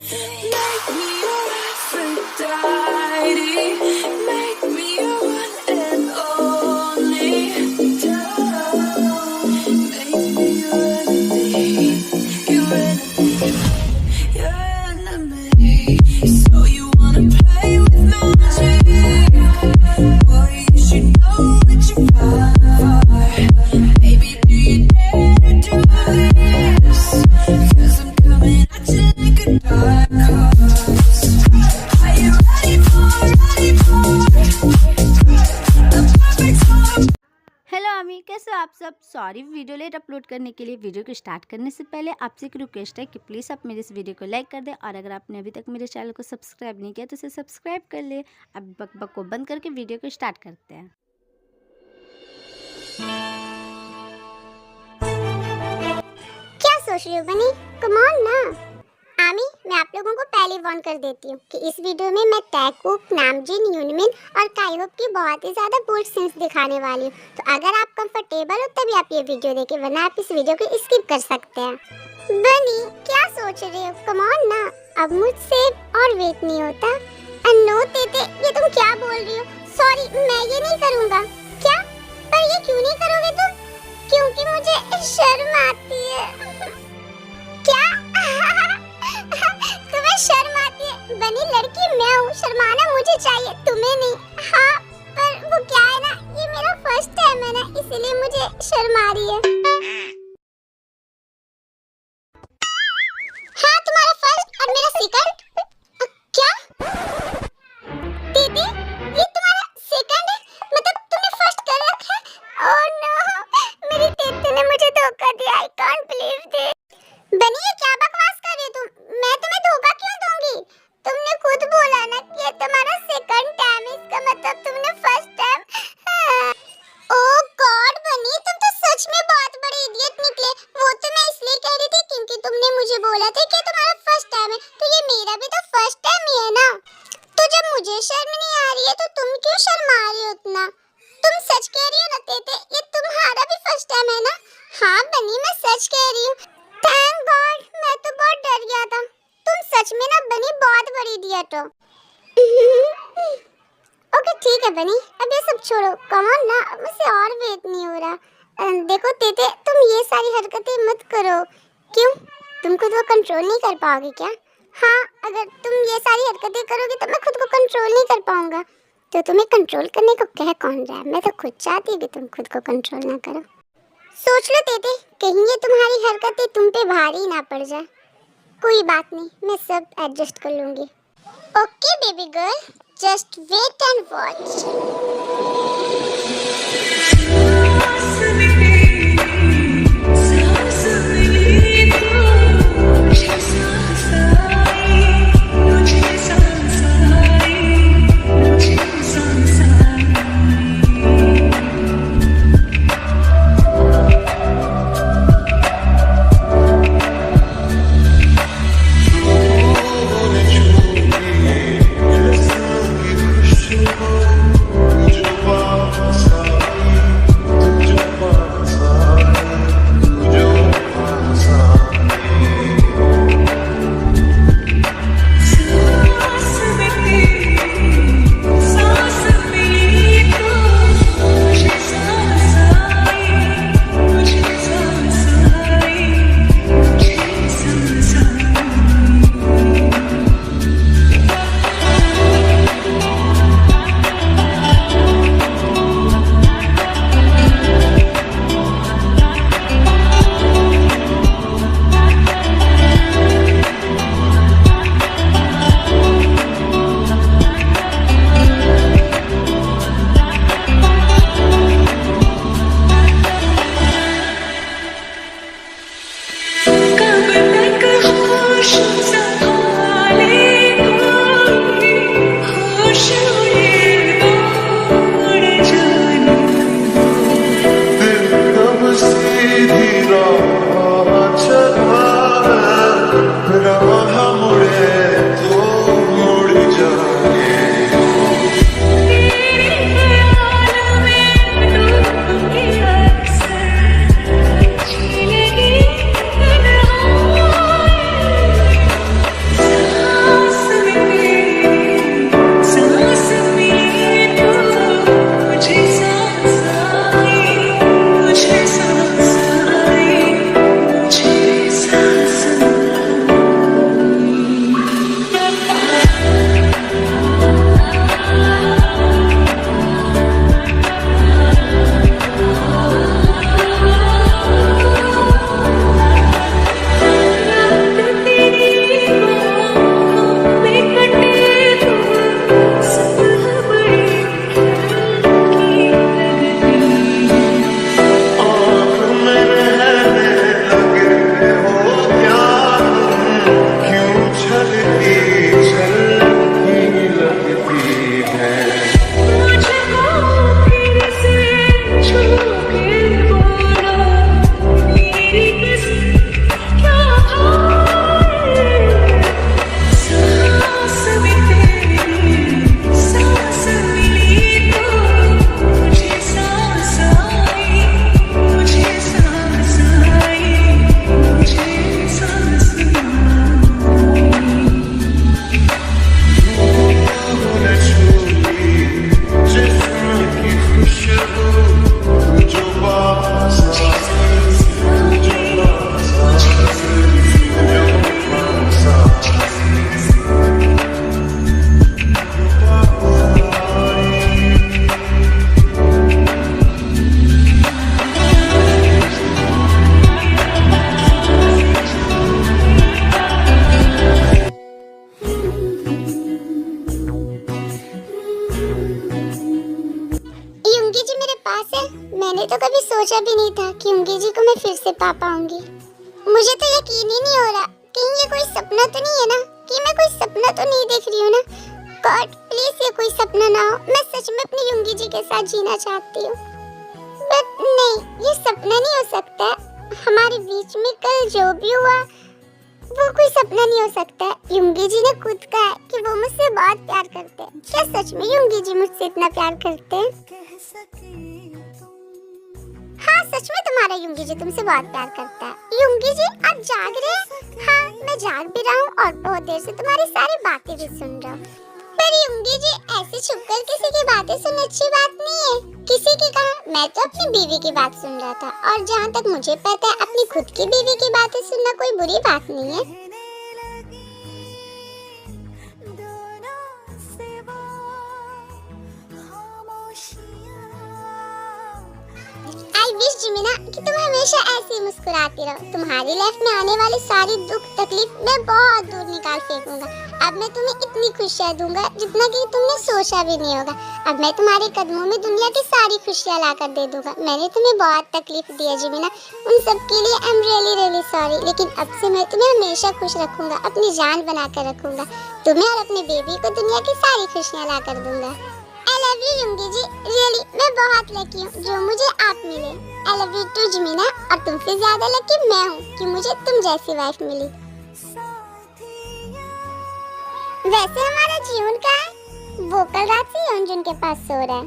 Make me your Aphrodite. Make me your one and only. Make me your enemy. Your enemy. Your enemy. So you wanna play with magic? Boy, you should know what you're for. Baby, do you dare to do this? 'Cause I'm coming at you like a dark horse. Are you ready for a perfect storm? Hello अमी, कैसे हो आप सब। Sorry video late upload करने के लिए। Video को start करने से पहले आपसे एक रिक्वेस्ट है कि प्लीज़ आप मेरे इस वीडियो को लाइक कर दें, और अगर आपने अभी तक मेरे चैनल को सब्सक्राइब नहीं किया तो इसे सब्सक्राइब कर ले। अब बकबक को बंद करके वीडियो को स्टार्ट करते हैं। क्या सोच रही हो बनी? कम ऑन ना। आमी, मैं आप लोगों को पहले वार्न कर देती हूँ कि इस वीडियो में मैं टैकुप, नामजिन, यूनमिन और काइहोप की बहुत ही ज्यादा बोल्ड सीन्स दिखाने वाली हूँ। तो अगर आप कंफर्टेबल हो तभी आप ये वीडियो देखें, वरना आप इस वीडियो को स्किप कर सकते हैं। बनी, क्या सोच रही हो? कम ऑन ना। अब मुझसे और वेट नहीं होता। नो तेते, ये तुम क्या बोल रही हो? सॉरी, मैं ये नहीं करूँगा। क्या? पर ये क्यों नहीं करोगे तुम? क्योंकि मुझे शर्म आती है। क्या? तुम्हें शर्म आती है? बनी लड़की मैं हूँ, शर्माना मुझे चाहिए, तुम्हें नहीं। हाँ, पर वो क्या है ना, ये मेरा फर्स्ट टाइम है ना, इसीलिए मुझे शर्म आ रही है। हाँ, तुम्हारा फर्स्ट और मेरा सेकंड। क्या? दीदी, ये तुम्हारा सेकंड है? मतलब तुमने फर्स्ट कर रखा है? ओह नो, मेरी तेते ने मुझे धोखा दिया। I can't believe this. बनी, ये क्या बकवास कर रही हो तुम? मैं तुम्हें धोखा क्यों दूंगी? तुमने खुद बोला ना कि ये तुम्हारा सेकंड टाइम है, इसका मतलब तुमने फर्स्ट टाइम। ओह गॉड बनी, तुम तो सच में बहुत बड़े इडियट निकले। वो तो मैं इसलिए कह रही थी क्योंकि तुमने मुझे बोला था कि तुम्हारा फर्स्ट टाइम है, तो ये मेरा भी तो फर्स्ट टाइम ही है ना। तो जब मुझे शर्म नहीं आ रही है तो तुम क्यों शर्मा रही हो इतना? तुम सच कह रही हो ना तेते, ये तुम्हारा भी फर्स्ट टाइम है ना? हाँ बनी, मैं सच कह रही हूँ। थैंक गॉड, मैं तो बहुत डर गया था। तुम सच में ना बनी बहुत बड़ी इडियट हो। ओके ठीक है बनी, अब ये सब छोड़ो। कम ऑन ना, मुझसे और वेट नहीं हो रहा। देखो तेते, तुम ये सारी हरकतें मत करो। क्यों? तुम खुद को कंट्रोल नहीं कर पाओगे क्या? हाँ, अगर तुम ये सारी हरकतें करोगे तो मैं खुद को कंट्रोल नहीं कर पाऊंगा। तो तुम्हें कंट्रोल करने को कह कौन रहा है? मैं तो खुद चाहती हूँ कि तुम खुद को कंट्रोल ना करो। सोच लो तेते, कहीं ये तुम्हारी हरकतें तुम पे भारी ना पड़ जाए। कोई बात नहीं, मैं सब एडजस्ट कर लूंगी। Okay baby girl, just wait and watch. Wow. सोचा भी नहीं था कि युंगी जी को मैं फिर से पा पाऊंगी। मुझे तो यकीन ही नहीं हो रहा, कहीं ये कोई सपना तो नहीं है ना, कि मैं कोई सपना तो नहीं देख रही हूँ ना। गॉड प्लीज ये कोई सपना ना हो, मैं सच में अपनी युंगी जी के साथ जीना चाहती हूँ। बट नहीं, ये सपना नहीं हो सकता। हमारे बीच में कल जो भी हुआ वो कोई सपना नहीं हो सकता। युंगी जी ने खुद कहा है कि वो मुझसे बहुत प्यार करते हैं। क्या सच में युंगी जी मुझसे इतना प्यार करते हैं? हाँ, सच में तुम्हारा युंगी जी तुमसे बहुत प्यार करता है। युंगी जी आप जाग रहे हैं? हाँ, मैं जाग भी रहा हूँ और बहुत देर से तुम्हारी सारी बातें भी सुन रहा हूँ। पर युंगी जी ऐसे छुपकर किसी की बातें सुनना अच्छी बात नहीं है। किसी की कहा, मैं तो अपनी बीवी की बात सुन रहा था, और जहाँ तक मुझे पता है अपनी खुद की बीवी की बातें सुनना कोई बुरी बात नहीं है। आई विश जिमिना कि तुम हमेशा ऐसे ही मुस्कुराती रहो। तुम्हारी लाइफ में आने वाली सारी दुख तकलीफ मैं बहुत दूर निकाल फेंकूंगा। अब मैं तुम्हें इतनी खुशियाँ दूंगा जितना कि तुमने सोचा भी नहीं होगा। अब मैं तुम्हारे कदमों में दुनिया की सारी खुशियाँ लाकर दे दूंगा। मैंने तुम्हें बहुत तकलीफ दी है जिमिना, उन सब के लिए आई एम रियली सॉरी। लेकिन अब से मैं तुम्हें हमेशा खुश रखूंगा, अपनी जान बनाकर रखूंगा। तुम्हें और अपने बेबी को दुनिया की सारी खुशियाँ लाकर दूंगा। I love you Yungi ji, really मैं बहुत लकी हूँ जो मुझे आप मिले। I love you too जिमिना, और तुमसे ज्यादा लकी मैं हूँ कि मुझे तुम जैसी वाइफ मिली। वैसे हमारा जीवन का है, वो कल रात से योंजुन के पास सो रहा है।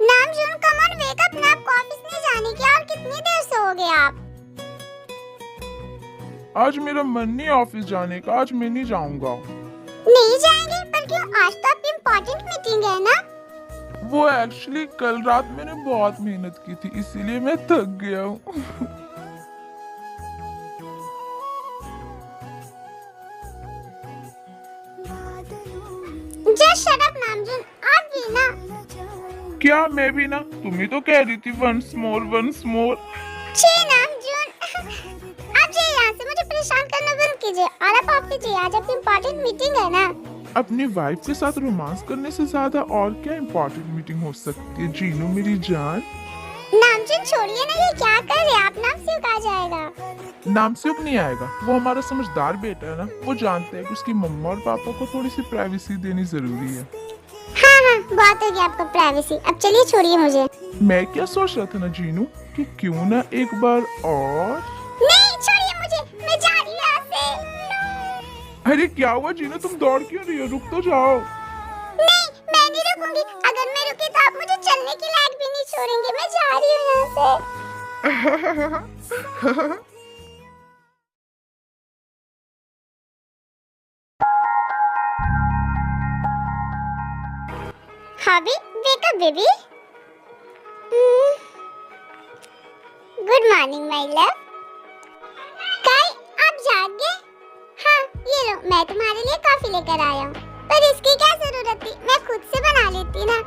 Namjoon come on wake up, ना आपको ऑफिस नहीं जाने की, और कितनी देर सोओगे आप? आज मेरा मन नहीं ऑफिस जाने का, आज मैं नहीं जाऊंगा। नहीं जाएंगे? पर क्यों? आज तो आपकी इम्पोर्टेंट मीटिंग है ना। वो एक्चुअली कल रात मैंने बहुत मेहनत की थी, इसीलिए मैं थक गया हूँ। जस्ट शट अप नामजून, आप भी ना। क्या मैं भी ना? तुम ही तो कह रही थी वंस मोर वंस मोर। छी नामजून, आप जाइए यहाँ से, मुझे परेशान करना बंद कीजिए और आप ऑफिस जाइए, आज आपकी इम्पोर्टेंट मीटिंग है ना। अपनी वाइफ के साथ रोमांस करने से ज्यादा और क्या इम्पोर्टेंट मीटिंग हो सकती है जीनू मेरी जान। नामजून छोड़िए ना, ये क्या कर रहे हैं आप? नामस्युक आ जाएगा। नामस्युक नहीं आएगा, वो हमारा समझदार बेटा है ना, वो जानते हैं कि उसकी मम्मा और पापा को थोड़ी सी प्राइवेसी देनी जरूरी है। हाँ, बहुत हो गया आपका प्राइवेसी, अब चलिए छोड़िए मुझे। मैं क्या सोच रहा था ना जीनू, कि क्यों ना एक बार और। नहीं छोड़िए मुझे, मैं जा रही हूँ यहाँ से। अरे क्या हुआ जीनू, तुम दौड़ क्यों रही हो? रुक तो जाओ। नहीं, मैं नहीं रुकूंगी। अगर मैं रुकी तो आप मुझे चलने के लायक भी नहीं छोड़ेंगे। मैं जा रही हूँ यहाँ से। Hobby, wake up baby. Good morning my love. काय, आप जाग गए? हाँ, ये लो, मैं तुम्हारे लिए कॉफी लेकर आया हूँ। पर इसकी क्या जरूरत थी, मैं खुद से बना लेती ना।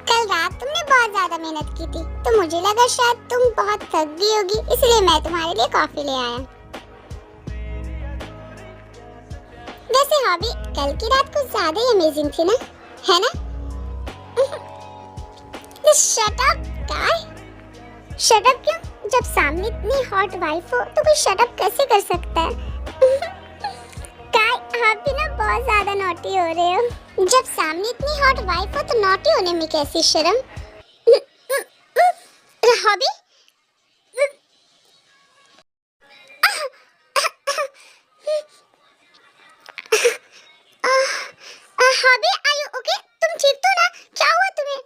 कल रात तुमने बहुत ज्यादा मेहनत की थी, तो मुझे लगा शायद तुम बहुत थक गई होगी, इसलिए मैं तुम्हारे लिए कॉफी ले आया। वैसे हॉबी, कल की रात कुछ ज्यादा ही अमेजिंग थी ना, है ना? शट अप काय। शट अप क्यों? जब सामने इतनी हॉट वाइफ हो तो कोई शट अप कैसे कर सकता है? काय, आप भी ना बहुत ज्यादा नॉटी हो रहे हो। जब सामने इतनी हॉट वाइफ हो तो नॉटी होने में कैसी शर्म? Hobby, Hobby are you okay? तुम ठीक तो ना? क्या हुआ तुम्हें?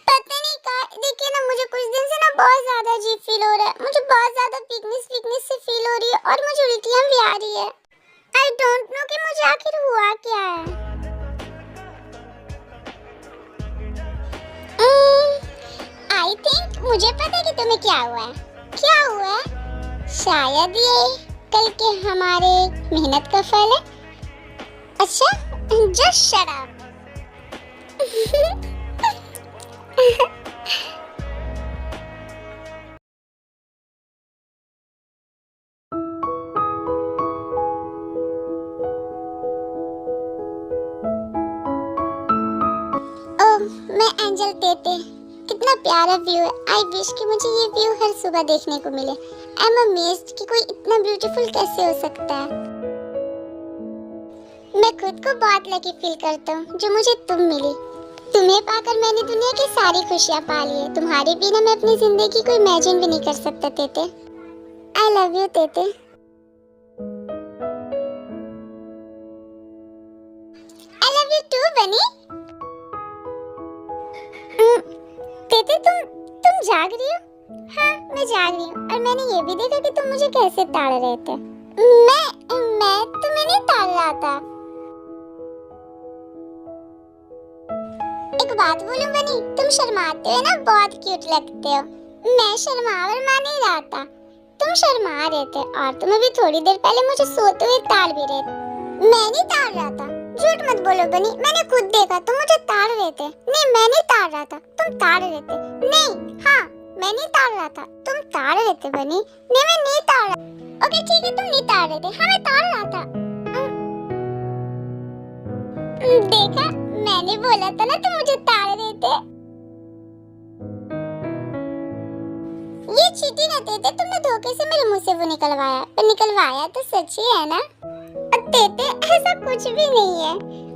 पता नहीं का, देखिए ना, मुझे कुछ दिन से ना बहुत ज्यादा अजीब फील हो रहा है। मुझे बहुत ज्यादा वीकनेस से फील हो रही है और मुझे उल्टियां भी आ रही है। आई डोंट नो कि मुझे आखिर हुआ क्या है। आई थिंक मुझे पता है कि तुम्हें क्या हुआ है। क्या हुआ है? शायद ये कल के हमारे मेहनत का फल है। अच्छा, just shut up. My angel तेते, कितना प्यारा व्यू है। आई विश कि मुझे ये व्यू हर सुबह देखने को मिले। आई एम अमेज्ड कि कोई इतना ब्यूटीफुल कैसे हो सकता है। मैं खुद को बहुत लकी फील करता हूँ जो मुझे तुम मिली। तुम्हें पाकर मैंने दुनिया की सारी खुशियाँ पा ली है। तुम्हारे बिना मैं अपनी जिंदगी को इमेजिन भी नहीं कर सकता तेते। आई लव यू तेते। आई लव यू टू बनी। तेते तुम जाग रही हो? हाँ मैं जाग रही हूँ और मैंने ये भी देखा कि तुम मुझे कैसे ताड़ रहे थे। मैं तुम्हें नहीं ताड़ रहा था। एक बात बोलूं बनी, तुम शर्माते हो ना, बहुत क्यूट लगते हो। मैं शर्मा नहीं रहा था, तुम शर्मा रहे थे और तुम अभी थोड़ी देर पहले मुझे सोते हुए ताड़ भी रहे थे। मैं नहीं ताड़ रहा था, झूठ मत बोलो बनी, मैंने खुद देखा तुम मुझे ताड़ रहे थे। नहीं मैं नहीं ताड़ रहा था, तुम ताड़ रहे थे। नहीं हाँ मैं नहीं ताड़ रहा था, तुम ताड़ रहे थे बनी। नहीं मैं नहीं ताड़ रहा। ओके ठीक है तुम नहीं ताड़ रहे थे, हाँ मैं ताड़ रहा था। देखा मैंने बोला था ना तुम मुझे ताड़ रहे थे। ये चीटिंग है तेते, तुमने धोखे से मेरे मुंह से वो निकलवाया, पर निकलवाया तो सच ही है ना। तेते ऐसा कुछ भी नहीं है।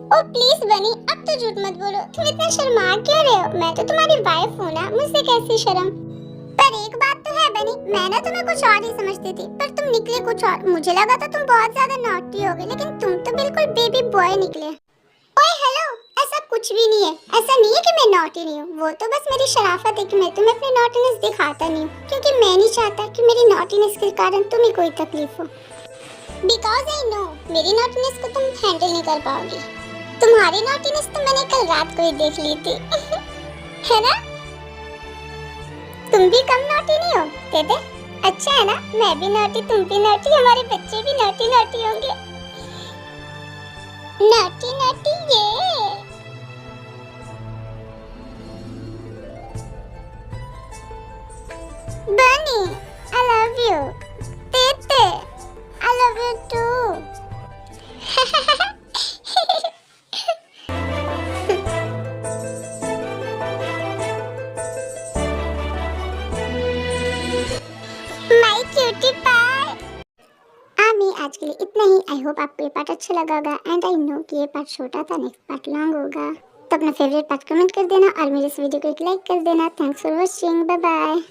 ओ प्लीज बनी अब तो झूठ मत बोलो, तुम इतना शर्मा क्यों रहे हो? मैं तो तुम्हारी वाइफ हूँ ना, मुझसे कैसी शर्म। पर एक बात तो है बनी, मैं ना तुम्हें कुछ और ही समझती थी पर तुम निकले कुछ और। मुझे लगा था तुम बहुत ज्यादा नॉटी होगे, लेकिन तुम तो बिल्कुल बेबी बॉय निकले। ओए हेलो, ऐसा कुछ भी नहीं है। ऐसा नहीं है कि मैं नॉटी नहीं हूँ, वो तो बस मेरी शराफत है कि मैं तुम्हें अपनी नॉटीनेस दिखाता नहीं हूँ, क्योंकि मैं नहीं चाहता कि मेरी नॉटीनेस के कारण तुम्हें कोई तकलीफ हो। बिकॉज आई नो मेरी नॉटीनेस को तुम हैंडल नहीं कर पाओगी। तुम्हारी नॉटीनेस तो मैंने कल रात को ही देख ली थी है ना? तुम भी कम नॉटी नहीं हो तेते। अच्छा है ना, मैं भी नॉटी, तुम भी नॉटी, हमारे बच्चे भी नॉटी नॉटी होंगे। नॉटी नॉटी ये बनी। आई लव यू तेते। I love you too. My cutie pie. आज के लिए इतना ही। आई होप आपको ये पार्ट अच्छा लगा होगा एंड आई नो कि ये पार्ट छोटा था, नेक्स्ट पार्ट लॉन्ग होगा। तो अपना फेवरेट पार्ट कमेंट कर देना और मेरे इस वीडियो को एक लाइक कर देना। Thanks for watching, bye bye.